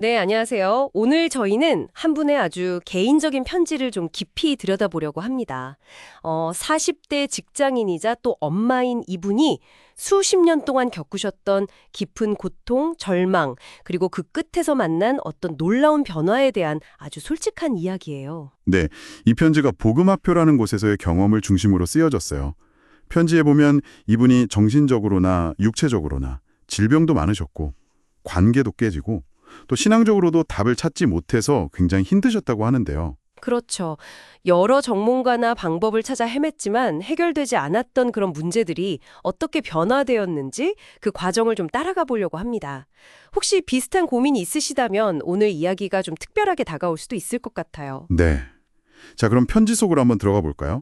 네, 안녕하세요. 오늘 저희는 한 분의 아주 개인적인 편지를 좀 깊이 들여다보려고 합니다. 40대 직장인이자 또 엄마인 이분이 수십 년 동안 겪으셨던 깊은 고통, 절망, 그리고 그 끝에서 만난 어떤 놀라운 변화에 대한 아주 솔직한 이야기예요. 네, 이 편지가 복음학교라는 곳에서의 경험을 중심으로 쓰여졌어요. 편지에 보면 이분이 정신적으로나 육체적으로나 질병도 많으셨고 관계도 깨지고 또 신앙적으로도 답을 찾지 못해서 굉장히 힘드셨다고 하는데요. 그렇죠. 여러 전문가나 방법을 찾아 헤맸지만 해결되지 않았던 그런 문제들이 어떻게 변화되었는지 그 과정을 좀 따라가 보려고 합니다. 혹시 비슷한 고민이 있으시다면 오늘 이야기가 좀 특별하게 다가올 수도 있을 것 같아요. 네. 자, 그럼 편지 속으로 한번 들어가 볼까요?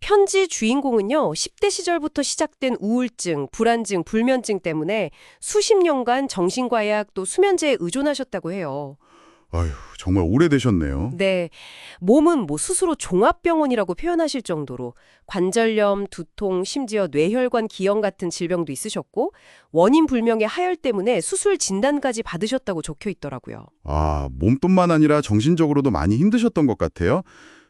편지 주인공은요, 10대 시절부터 시작된 우울증, 불안증, 불면증 때문에 수십 년간 정신과약 또 수면제에 의존하셨다고 해요. 아휴, 정말 오래되셨네요. 네, 몸은 뭐 스스로 종합병원이라고 표현하실 정도로 관절염, 두통, 심지어 뇌혈관 기형 같은 질병도 있으셨고 원인 불명의 하열 때문에 수술 진단까지 받으셨다고 적혀 있더라고요. 아, 몸뿐만 아니라 정신적으로도 많이 힘드셨던 것 같아요.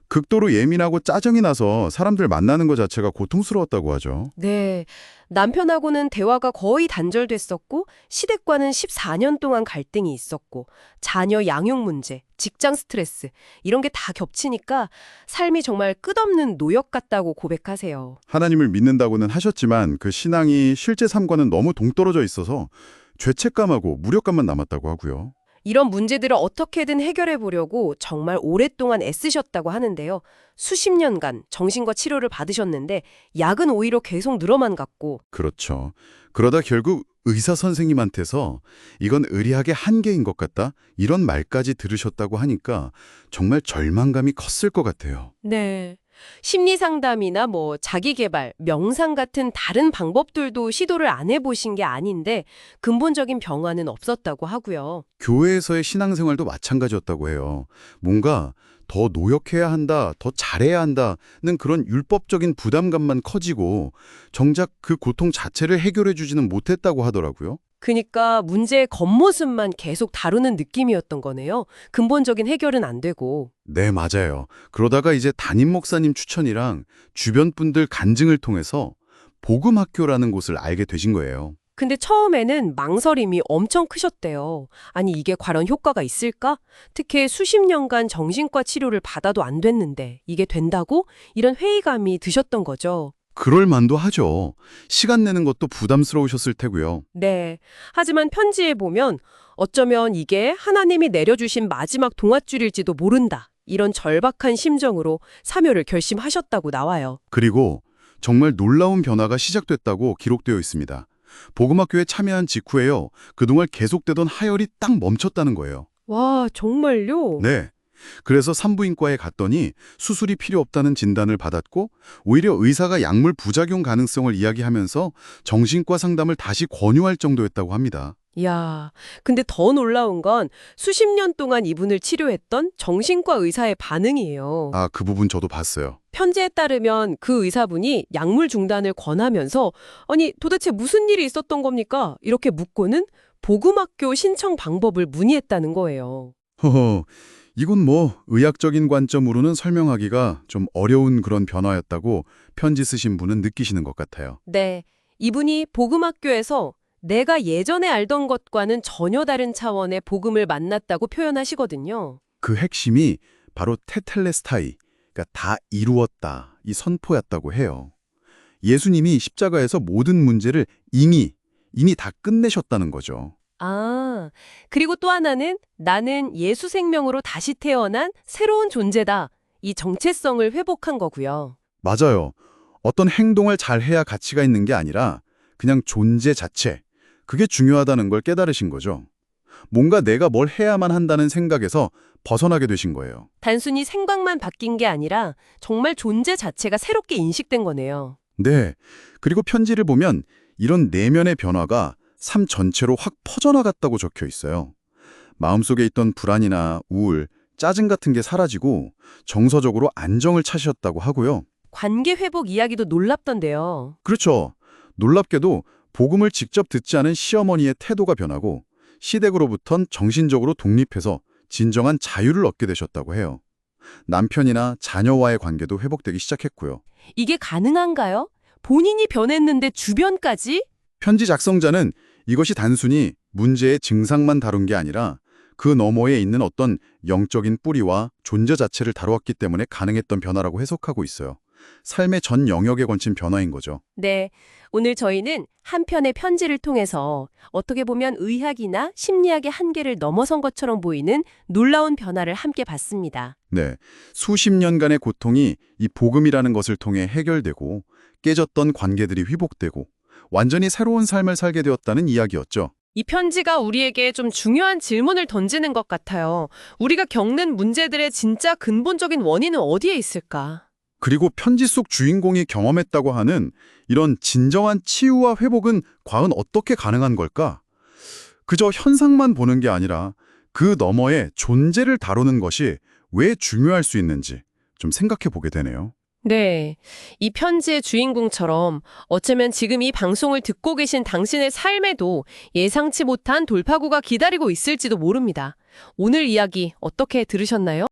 극도로 예민하고 짜증이 나서 사람들 만나는 것 자체가 고통스러웠다고 하죠. 네, 남편하고는 대화가 거의 단절됐었고 시댁과는 14년 동안 갈등이 있었고 자녀 양육 문제, 직장 스트레스 이런 게 다 겹치니까 삶이 정말 끝없는 노역 같다고 고백하세요. 하나님을 믿는다고는 하셨지만 그 신앙이 실제 삶과는 너무 동떨어져 있어서 죄책감하고 무력감만 남았다고 하고요. 이런 문제들을 어떻게든 해결해 보려고 정말 오랫동안 애쓰셨다고 하는데요. 수십 년간 정신과 치료를 받으셨는데 약은 오히려 계속 늘어만 갔고 그렇죠. 그러다 결국 의사 선생님한테서 이건 의리학의 한계인 것 같다 이런 말까지 들으셨다고 하니까 정말 절망감이 컸을 것 같아요. 네. 심리 상담이나 뭐 자기 개발, 명상 같은 다른 방법들도 시도를 안 해보신 게 아닌데 근본적인 병화는 없었다고 하고요. 교회에서의 신앙생활도 마찬가지였다고 해요. 뭔가 더 노력해야 한다, 더 잘해야 한다는 그런 율법적인 부담감만 커지고 정작 그 고통 자체를 해결해 주지는 못했다고 하더라고요. 그니까 문제의 겉모습만 계속 다루는 느낌이었던 거네요. 근본적인 해결은 안 되고. 네, 맞아요. 그러다가 이제 담임 목사님 추천이랑 주변 분들 간증을 통해서 복음학교라는 곳을 알게 되신 거예요. 근데 처음에는 망설임이 엄청 크셨대요. 아니, 이게 과연 효과가 있을까? 특히 수십 년간 정신과 치료를 받아도 안 됐는데 이게 된다고? 이런 회의감이 드셨던 거죠. 그럴 만도 하죠. 시간 내는 것도 부담스러우셨을 테고요. 네. 하지만 편지에 보면 어쩌면 이게 하나님이 내려주신 마지막 동아줄일지도 모른다. 이런 절박한 심정으로 사묘를 결심하셨다고 나와요. 그리고 정말 놀라운 변화가 시작됐다고 기록되어 있습니다. 복음학교에 참여한 직후에요. 그동안 계속되던 하혈이 딱 멈췄다는 거예요. 와, 정말요? 네. 그래서 산부인과에 갔더니 수술이 필요 없다는 진단을 받았고 오히려 의사가 약물 부작용 가능성을 이야기하면서 정신과 상담을 다시 권유할 정도였다고 합니다. 이야, 근데 더 놀라운 건 수십 년 동안 이분을 치료했던 정신과 의사의 반응이에요. 아, 그 부분 저도 봤어요. 편지에 따르면 그 의사분이 약물 중단을 권하면서 아니 도대체 무슨 일이 있었던 겁니까? 이렇게 묻고는 복음학교 신청 방법을 문의했다는 거예요. 허허, 이건 뭐 의학적인 관점으로는 설명하기가 좀 어려운 그런 변화였다고 편지 쓰신 분은 느끼시는 것 같아요. 네, 이분이 복음학교에서 내가 예전에 알던 것과는 전혀 다른 차원의 복음을 만났다고 표현하시거든요. 그 핵심이 바로 테텔레스타이, 그러니까 다 이루었다, 이 선포였다고 해요. 예수님이 십자가에서 모든 문제를 이미 다 끝내셨다는 거죠. 아, 그리고 또 하나는 나는 예수 생명으로 다시 태어난 새로운 존재다. 이 정체성을 회복한 거고요. 맞아요. 어떤 행동을 잘 해야 가치가 있는 게 아니라 그냥 존재 자체, 그게 중요하다는 걸 깨달으신 거죠. 뭔가 내가 뭘 해야만 한다는 생각에서 벗어나게 되신 거예요. 단순히 생각만 바뀐 게 아니라 정말 존재 자체가 새롭게 인식된 거네요. 네. 그리고 편지를 보면 이런 내면의 변화가 삶 전체로 확 퍼져나갔다고 적혀 있어요. 마음속에 있던 불안이나 우울, 짜증 같은 게 사라지고 정서적으로 안정을 찾으셨다고 하고요. 관계 회복 이야기도 놀랍던데요. 그렇죠. 놀랍게도 복음을 직접 듣지 않은 시어머니의 태도가 변하고 시댁으로부턴 정신적으로 독립해서 진정한 자유를 얻게 되셨다고 해요. 남편이나 자녀와의 관계도 회복되기 시작했고요. 이게 가능한가요? 본인이 변했는데 주변까지? 편지 작성자는 이것이 단순히 문제의 증상만 다룬 게 아니라 그 너머에 있는 어떤 영적인 뿌리와 존재 자체를 다루었기 때문에 가능했던 변화라고 해석하고 있어요. 삶의 전 영역에 걸친 변화인 거죠. 네, 오늘 저희는 한 편의 편지를 통해서 어떻게 보면 의학이나 심리학의 한계를 넘어선 것처럼 보이는 놀라운 변화를 함께 봤습니다. 네, 수십 년간의 고통이 이 복음이라는 것을 통해 해결되고 깨졌던 관계들이 회복되고 완전히 새로운 삶을 살게 되었다는 이야기였죠. 이 편지가 우리에게 좀 중요한 질문을 던지는 것 같아요. 우리가 겪는 문제들의 진짜 근본적인 원인은 어디에 있을까? 그리고 편지 속 주인공이 경험했다고 하는 이런 진정한 치유와 회복은 과연 어떻게 가능한 걸까? 그저 현상만 보는 게 아니라 그 너머의 존재를 다루는 것이 왜 중요할 수 있는지 좀 생각해 보게 되네요. 네, 이 편지의 주인공처럼 어쩌면 지금 이 방송을 듣고 계신 당신의 삶에도 예상치 못한 돌파구가 기다리고 있을지도 모릅니다. 오늘 이야기 어떻게 들으셨나요?